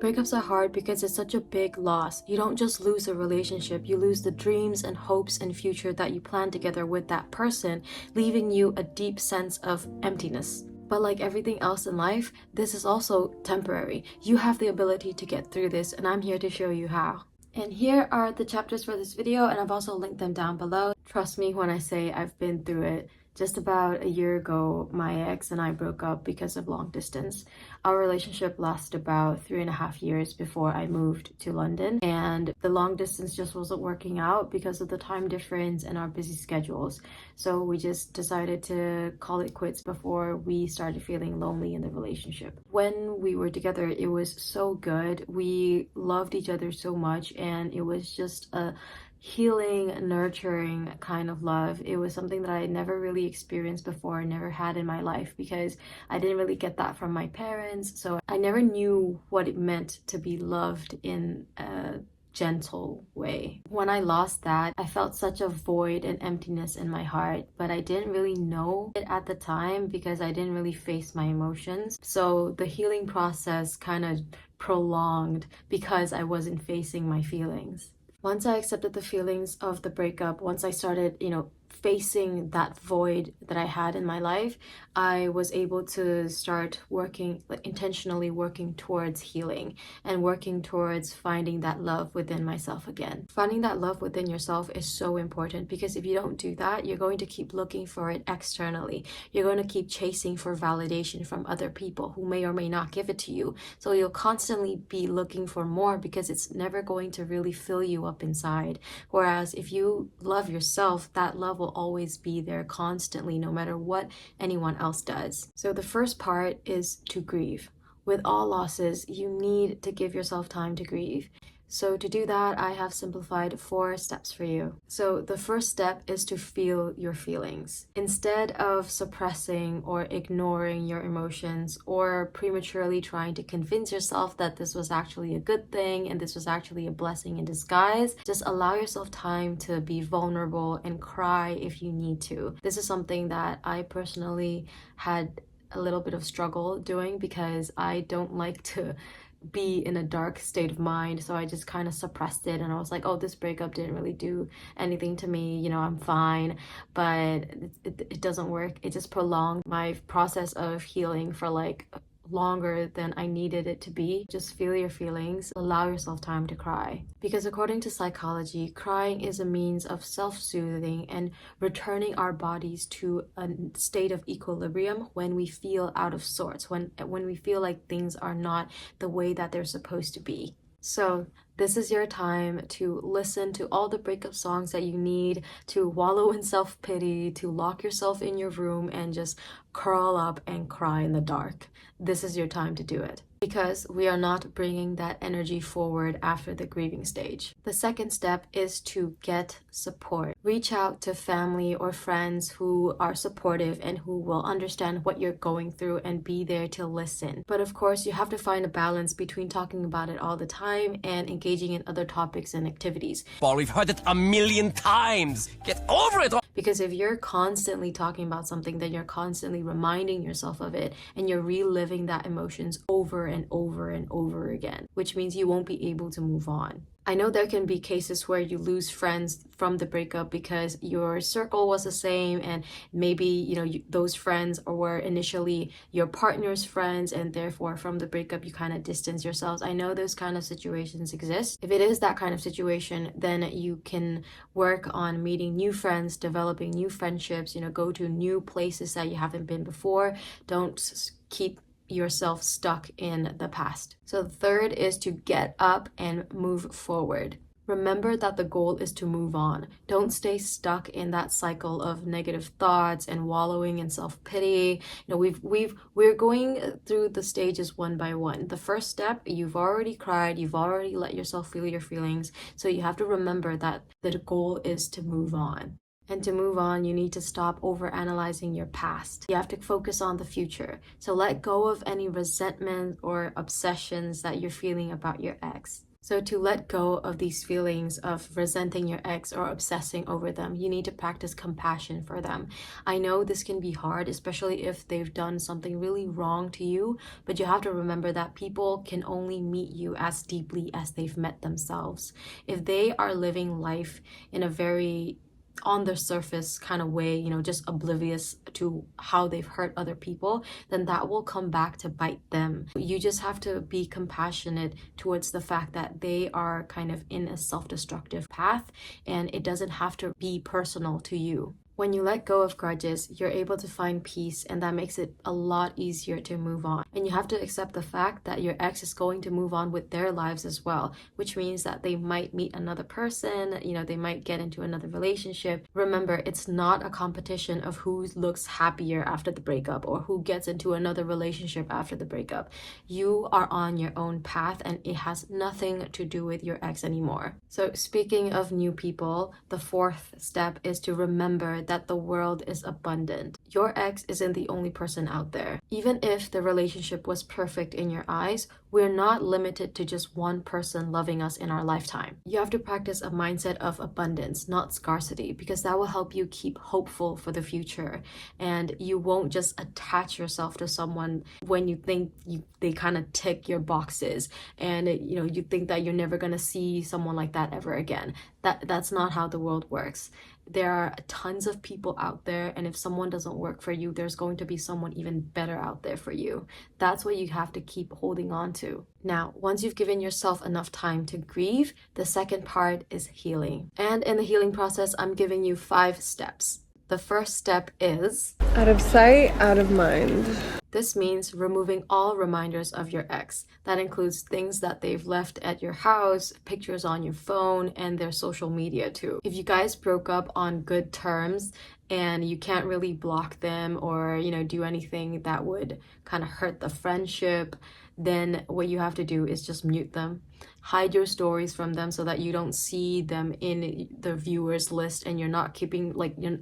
Breakups are hard because it's such a big loss. You don't just lose a relationship, you lose the dreams and hopes and future that you planned together with that person, leaving you a deep sense of emptiness. But like everything else in life, this is also temporary. You have the ability to get through this, and I'm here to show you how. And here are the chapters for this video, and I've also linked them down below. Trust me when I say I've been through it. Just about a year ago, my ex and I broke up because of long distance. Our relationship lasted about 3.5 years before I moved to London, and the long distance just wasn't working out because of the time difference and our busy schedules. So we just decided to call it quits before we started feeling lonely in the relationship. When we were together, it was so good. We loved each other so much, and it was just a healing, nurturing kind of love. It was something that I had never really experienced before, never had in my life, because I didn't really get that from my parents. So I never knew what it meant to be loved in a gentle way. When I lost that, I felt such a void and emptiness in my heart, but I didn't really know it at the time because I didn't really face my emotions. So the healing process kind of prolonged because I wasn't facing my feelings. Once I accepted the feelings of the breakup, once I started, facing that void that I had in my life, I was able to start working, intentionally working towards healing and working towards finding that love within myself again. Finding that love within yourself is so important, because if you don't do that, you're going to keep looking for it externally. You're going to keep chasing for validation from other people who may or may not give it to you. So you'll constantly be looking for more because it's never going to really fill you up inside. Whereas if you love yourself, that love will always be there constantly, no matter what anyone else does. So the first part is to grieve. With all losses, you need to give yourself time to grieve. So to do that, I have simplified 4 steps for you. So the first step is to feel your feelings. Instead of suppressing or ignoring your emotions or prematurely trying to convince yourself that this was actually a good thing and this was actually a blessing in disguise, just allow yourself time to be vulnerable and cry if you need to. This is something that I personally had a little bit of struggle doing, because I don't like to be in a dark state of mind, so I just kind of suppressed it, and I was like, oh, this breakup didn't really do anything to me, I'm fine. But it doesn't work. It just prolonged my process of healing for longer than I needed it to be. Just feel your feelings, allow yourself time to cry. Because according to psychology, crying is a means of self-soothing and returning our bodies to a state of equilibrium when we feel out of sorts, when we feel like things are not the way that they're supposed to be. So this is your time to listen to all the breakup songs that you need, to wallow in self-pity, to lock yourself in your room and just curl up and cry in the dark. This is your time to do it, because we are not bringing that energy forward after the grieving stage. The second step is to get support. Reach out to family or friends who are supportive and who will understand what you're going through and be there to listen. But of course, you have to find a balance between talking about it all the time and engaging in other topics and activities. Paul, we've heard it 1,000,000 times. Get over it! Because if you're constantly talking about something, then you're constantly reminding yourself of it, and you're reliving that emotions over and over and over again, which means you won't be able to move on. I know there can be cases where you lose friends from the breakup because your circle was the same, and maybe those friends were initially your partner's friends, and therefore from the breakup you kind of distance yourselves. I know those kind of situations exist. If it is that kind of situation, then you can work on meeting new friends, developing new friendships, go to new places that you haven't been before. Don't keep yourself stuck in the past. So the third is to get up and move forward. Remember that the goal is to move on. Don't stay stuck in that cycle of negative thoughts and wallowing in self-pity. We're going through the stages one by one. The first step, you've already cried, you've already let yourself feel your feelings. So you have to remember that the goal is to move on. And to move on, you need to stop overanalyzing your past. You have to focus on the future. So let go of any resentment or obsessions that you're feeling about your ex. So to let go of these feelings of resenting your ex or obsessing over them, you need to practice compassion for them. I know this can be hard, especially if they've done something really wrong to you, but you have to remember that people can only meet you as deeply as they've met themselves. If they are living life in a very on the surface kind of way, just oblivious to how they've hurt other people, then that will come back to bite them. You just have to be compassionate towards the fact that they are kind of in a self-destructive path, and it doesn't have to be personal to you. When you let go of grudges, you're able to find peace, and that makes it a lot easier to move on. And you have to accept the fact that your ex is going to move on with their lives as well, which means that they might meet another person, they might get into another relationship. Remember, it's not a competition of who looks happier after the breakup or who gets into another relationship after the breakup. You are on your own path, and it has nothing to do with your ex anymore. So speaking of new people, the fourth step is to remember that the world is abundant. Your ex isn't the only person out there. Even if the relationship was perfect in your eyes, we're not limited to just one person loving us in our lifetime. You have to practice a mindset of abundance, not scarcity, because that will help you keep hopeful for the future. And you won't just attach yourself to someone when you think they kind of tick your boxes, and you think that you're never going to see someone like that ever again. That's not how the world works. There are tons of people out there, and if someone doesn't work for you, there's going to be someone even better out there for you. That's what you have to keep holding on to. Now, once you've given yourself enough time to grieve, the second part is healing. And in the healing process, I'm giving you 5 steps. The first step is out of sight, out of mind. This means removing all reminders of your ex. That includes things that they've left at your house, pictures on your phone, and their social media too. If you guys broke up on good terms and you can't really block them or, do anything that would kind of hurt the friendship, then what you have to do is just mute them. Hide your stories from them so that you don't see them in the viewers list, and you're not keeping,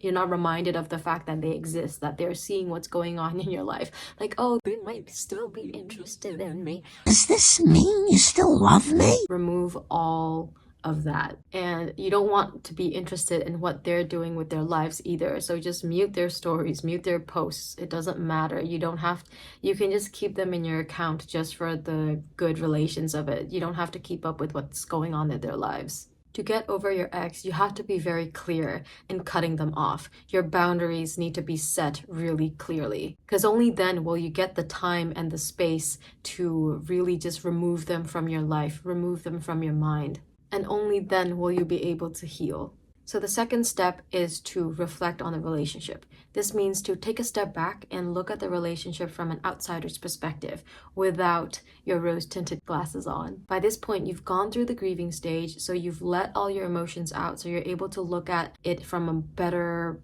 you're not reminded of the fact that they exist, that they're seeing what's going on in your life. Oh, they might still be interested in me. Does this mean you still love me? Remove all of that. And you don't want to be interested in what they're doing with their lives either. So just mute their stories, mute their posts. It doesn't matter. You can just keep them in your account just for the good relations of it. You don't have to keep up with what's going on in their lives. To get over your ex, you have to be very clear in cutting them off. Your boundaries need to be set really clearly, because only then will you get the time and the space to really just remove them from your life, remove them from your mind. And only then will you be able to heal. So the second step is to reflect on the relationship. This means to take a step back and look at the relationship from an outsider's perspective without your rose-tinted glasses on. By this point, you've gone through the grieving stage, so you've let all your emotions out, so you're able to look at it from a better,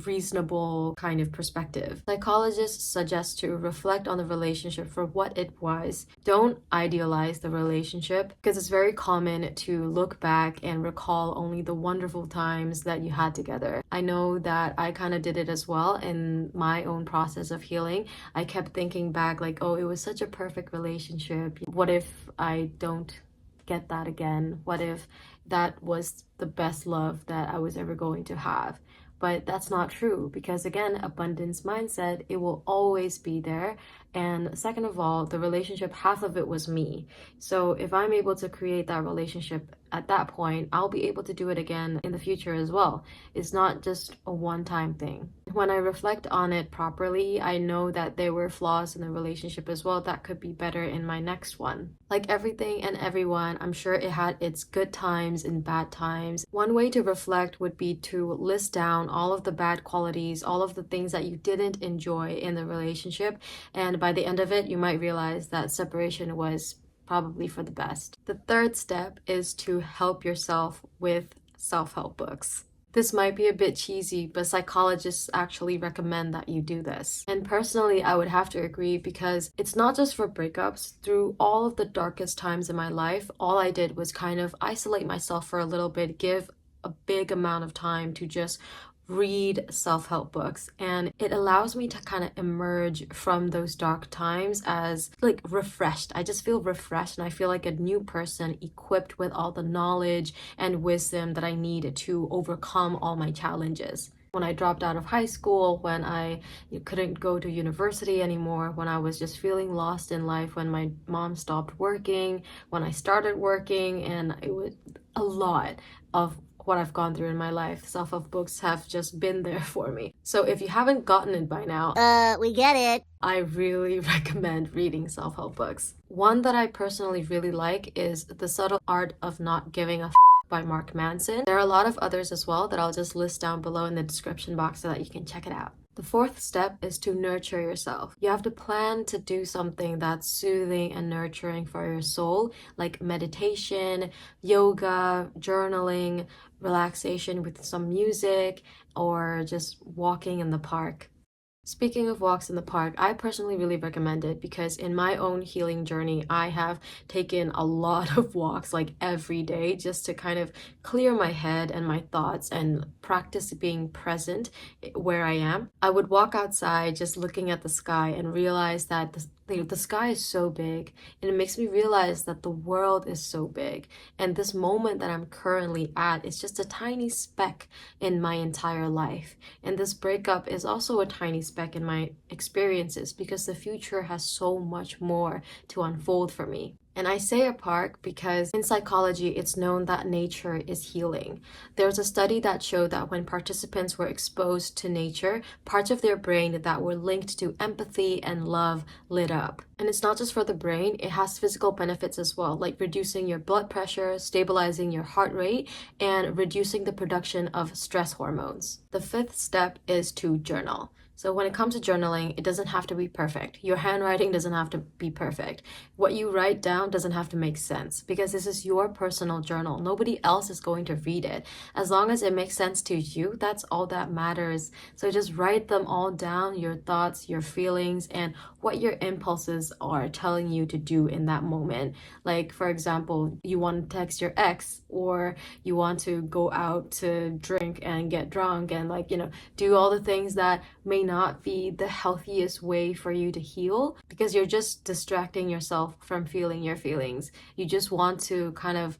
reasonable kind of perspective. Psychologists suggest to reflect on the relationship for what it was. Don't idealize the relationship, because it's very common to look back and recall only the wonderful times that you had together. I know that I kind of did it as well in my own process of healing. I kept thinking back oh, it was such a perfect relationship. What if I don't get that again? What if that was the best love that I was ever going to have? But that's not true, because again, abundance mindset, it will always be there. And second of all, the relationship, half of it was me. So if I'm able to create that relationship at that point, I'll be able to do it again in the future as well. It's not just a one-time thing. When I reflect on it properly, I know that there were flaws in the relationship as well that could be better in my next one. Like everything and everyone, I'm sure it had its good times and bad times. One way to reflect would be to list down all of the bad qualities, all of the things that you didn't enjoy in the relationship, and by the end of it, you might realize that separation was probably for the best. The third step is to help yourself with self-help books. This might be a bit cheesy, but psychologists actually recommend that you do this. And personally, I would have to agree, because it's not just for breakups. Through all of the darkest times in my life, all I did was kind of isolate myself for a little bit, give a big amount of time to just read self-help books, and it allows me to kind of emerge from those dark times as like refreshed. I just feel refreshed, and I feel like a new person equipped with all the knowledge and wisdom that I need to overcome all my challenges. When I dropped out of high school, when I couldn't go to university anymore, when I was just feeling lost in life, when my mom stopped working, when I started working, and it was a lot of what I've gone through in my life. Self-help books have just been there for me. So if you haven't gotten it by now, We get it. I really recommend reading self-help books. One that I personally really like is The Subtle Art of Not Giving a by Mark Manson. There are a lot of others as well that I'll just list down below in the description box so that you can check it out. The fourth step is to nurture yourself. You have to plan to do something that's soothing and nurturing for your soul, like meditation, yoga, journaling, relaxation with some music, or just walking in the park. Speaking of walks in the park, I personally really recommend it because in my own healing journey, I have taken a lot of walks like every day just to kind of clear my head and my thoughts and practice being present where I am. I would walk outside just looking at the sky and realize that the sky is so big, and it makes me realize that the world is so big, and this moment that I'm currently at is just a tiny speck in my entire life. And this breakup is also a tiny speck in my experiences because the future has so much more to unfold for me. And I say a park because in psychology, it's known that nature is healing. There's a study that showed that when participants were exposed to nature, parts of their brain that were linked to empathy and love lit up. And it's not just for the brain, it has physical benefits as well, like reducing your blood pressure, stabilizing your heart rate, and reducing the production of stress hormones. The fifth step is to journal. So when it comes to journaling, it doesn't have to be perfect. Your handwriting doesn't have to be perfect. What you write down doesn't have to make sense because this is your personal journal. Nobody else is going to read it. As long as it makes sense to you, that's all that matters. So just write them all down, your thoughts, your feelings, and what your impulses are telling you to do in that moment. Like, for example, you want to text your ex, or you want to go out to drink and get drunk and do all the things that may not be the healthiest way for you to heal because you're just distracting yourself from feeling your feelings. You just want to kind of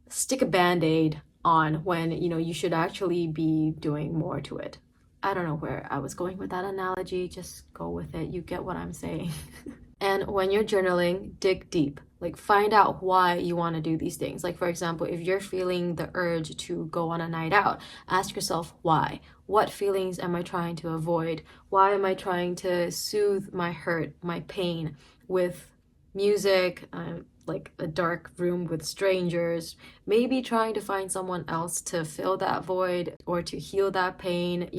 stick a band-aid on when you should actually be doing more to it. I don't know where I was going with that analogy, just go with it. You get what I'm saying. And when you're journaling, dig deep. Like, find out why you want to do these things. Like, for example, if you're feeling the urge to go on a night out, ask yourself why. What feelings am I trying to avoid? Why am I trying to soothe my hurt, my pain with music, like a dark room with strangers, maybe trying to find someone else to fill that void or to heal that pain.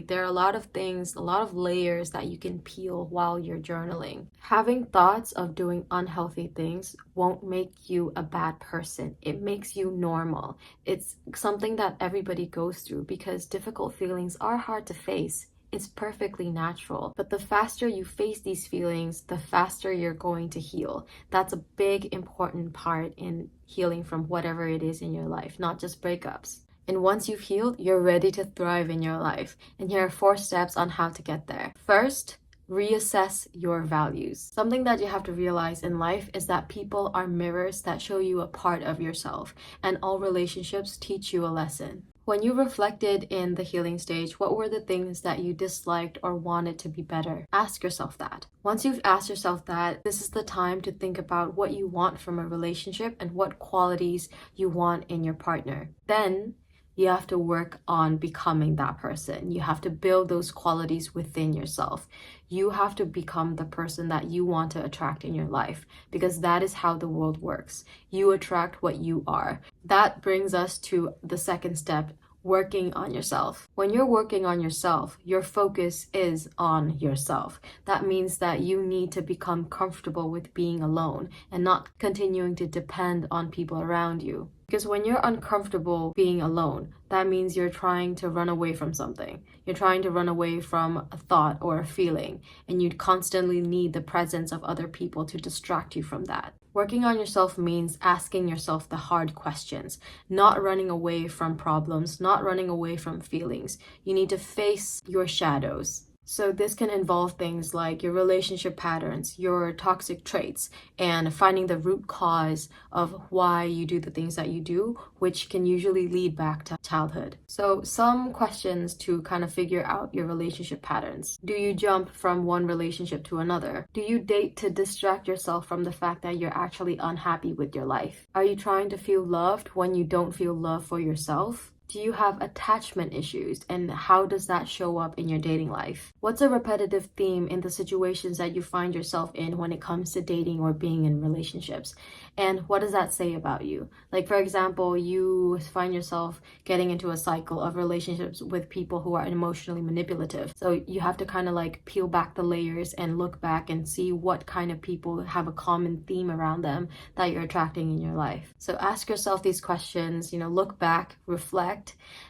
There are a lot of things, a lot of layers that you can peel while you're journaling. Having thoughts of doing unhealthy things won't make you a bad person. It makes you normal. It's something that everybody goes through because difficult feelings are hard to face. It's perfectly natural. But the faster you face these feelings, the faster you're going to heal. That's a big, important part in healing from whatever it is in your life, not just breakups. And once you've healed, you're ready to thrive in your life. And here are 4 steps on how to get there. First, reassess your values. Something that you have to realize in life is that people are mirrors that show you a part of yourself, and all relationships teach you a lesson. When you reflected in the healing stage, what were the things that you disliked or wanted to be better? Ask yourself that. Once you've asked yourself that, this is the time to think about what you want from a relationship and what qualities you want in your partner. Then you have to work on becoming that person. You have to build those qualities within yourself. You have to become the person that you want to attract in your life because that is how the world works. You attract what you are. That brings us to the second step, working on yourself. When you're working on yourself, your focus is on yourself. That means that you need to become comfortable with being alone and not continuing to depend on people around you. Because when you're uncomfortable being alone, that means you're trying to run away from something. You're trying to run away from a thought or a feeling, and you constantly need the presence of other people to distract you from that. Working on yourself means asking yourself the hard questions, not running away from problems, not running away from feelings. You need to face your shadows. So this can involve things like your relationship patterns, your toxic traits, and finding the root cause of why you do the things that you do, which can usually lead back to childhood. So some questions to kind of figure out your relationship patterns. Do you jump from one relationship to another? Do you date to distract yourself from the fact that you're actually unhappy with your life? Are you trying to feel loved when you don't feel love for yourself? Do you have attachment issues, and how does that show up in your dating life? What's a repetitive theme in the situations that you find yourself in when it comes to dating or being in relationships? And what does that say about you? Like, for example, you find yourself getting into a cycle of relationships with people who are emotionally manipulative. So you have to kind of like peel back the layers and look back and see what kind of people have a common theme around them that you're attracting in your life. So ask yourself these questions, look back, reflect,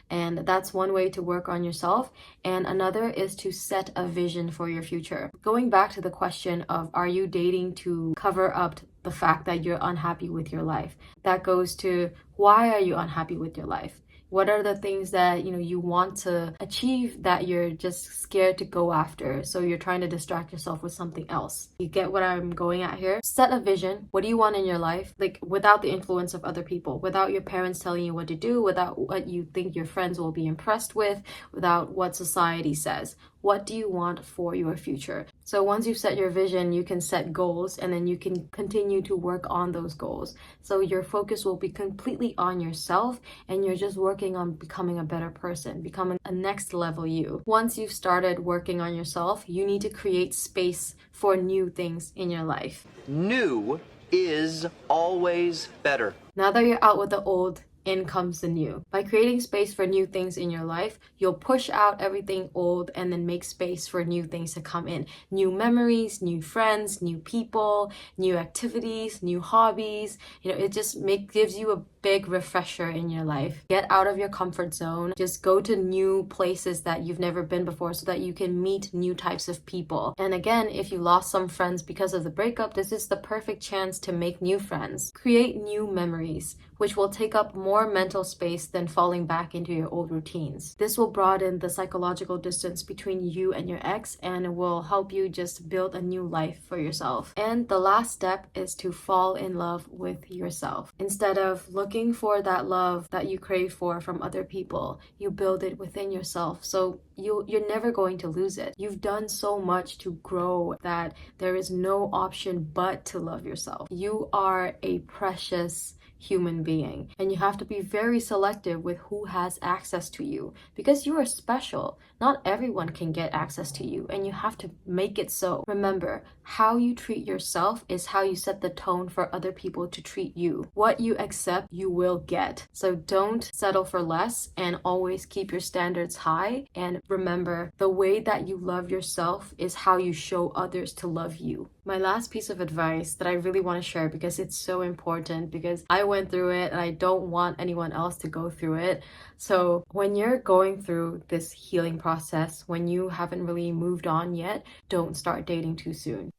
and that's one way to work on yourself. And another is to set a vision for your future. Going back to the question of, are you dating to cover up the fact that you're unhappy with your life? That goes to, why are you unhappy with your life? What are the things that you want to achieve that you're just scared to go after? So you're trying to distract yourself with something else. You get what I'm going at here? Set a vision. What do you want in your life? Like, without the influence of other people, without your parents telling you what to do, without what you think your friends will be impressed with, without what society says. What do you want for your future? So once you've set your vision, you can set goals, and then you can continue to work on those goals. So your focus will be completely on yourself, and you're just working on becoming a better person, becoming a next level you. Once you've started working on yourself, you need to create space for new things in your life. New is always better. Now that you're out with the old, in comes the new. By creating space for new things in your life, you'll push out everything old and then make space for new things to come in. New memories, new friends, new people, new activities, new hobbies. It just gives you a big refresher in your life. Get out of your comfort zone. Just go to new places that you've never been before so that you can meet new types of people. And again, if you lost some friends because of the breakup, this is the perfect chance to make new friends. Create new memories, which will take up more mental space than falling back into your old routines. This will broaden the psychological distance between you and your ex, and it will help you just build a new life for yourself. And the last step is to fall in love with yourself. Instead of looking for that love that you crave for from other people, you build it within yourself. So you're never going to lose it. You've done so much to grow that there is no option but to love yourself. You are a precious human being, and you have to be very selective with who has access to you, because you are special. Not everyone can get access to you, and you have to make it so. Remember, how you treat yourself is how you set the tone for other people to treat you. What you accept, you will get. So don't settle for less, and always keep your standards high. And remember, the way that you love yourself is how you show others to love you. My last piece of advice that I really want to share, because it's so important, because I went through it and I don't want anyone else to go through it. So when you're going through this healing process, when you haven't really moved on yet, don't start dating too soon.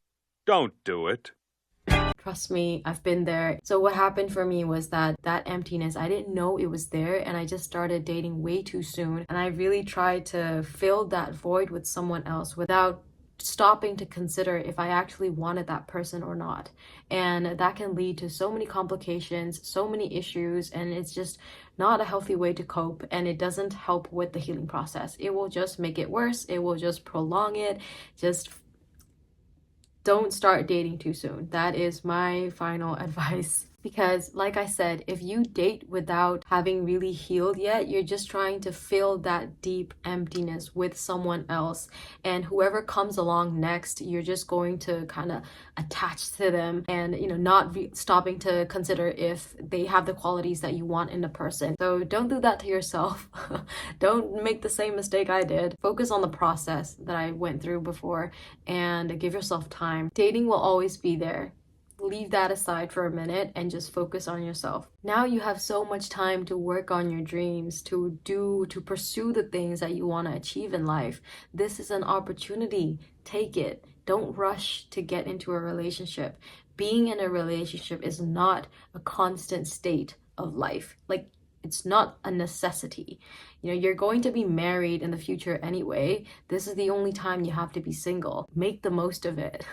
Don't do it. Trust me, I've been there. So what happened for me was that emptiness, I didn't know it was there, and I just started dating way too soon. And I really tried to fill that void with someone else without stopping to consider if I actually wanted that person or not. And that can lead to so many complications, so many issues, and it's just not a healthy way to cope, and it doesn't help with the healing process. It will just make it worse. It will just prolong it. Just don't start dating too soon. That is my final advice. Because like I said, if you date without having really healed yet, you're just trying to fill that deep emptiness with someone else. And whoever comes along next, you're just going to kind of attach to them, and not stopping to consider if they have the qualities that you want in a person. So don't do that to yourself. Don't make the same mistake I did. Focus on the process that I went through before, and give yourself time. Dating will always be there. Leave that aside for a minute and just focus on yourself. Now you have so much time to work on your dreams, to pursue the things that you want to achieve in life. This is an opportunity. Take it. Don't rush to get into a relationship. being in a relationship is not a constant state of life. Like, it's not a necessity. You know, you're going to be married in the future anyway. This is the only time you have to be single. Make the most of it.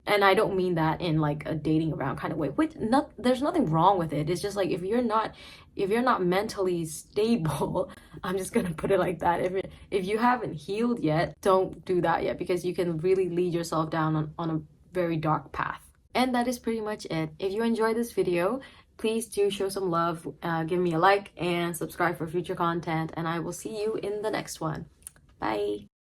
And I don't mean that in like a dating around kind of way. Which there's nothing wrong with it. It's just like if you're not mentally stable, I'm just gonna put it like that. If you haven't healed yet, don't do that yet, because you can really lead yourself down on a very dark path. And that is pretty much it. If you enjoyed this video, please do show some love, give me a like and subscribe for future content, and I will see you in the next one. Bye.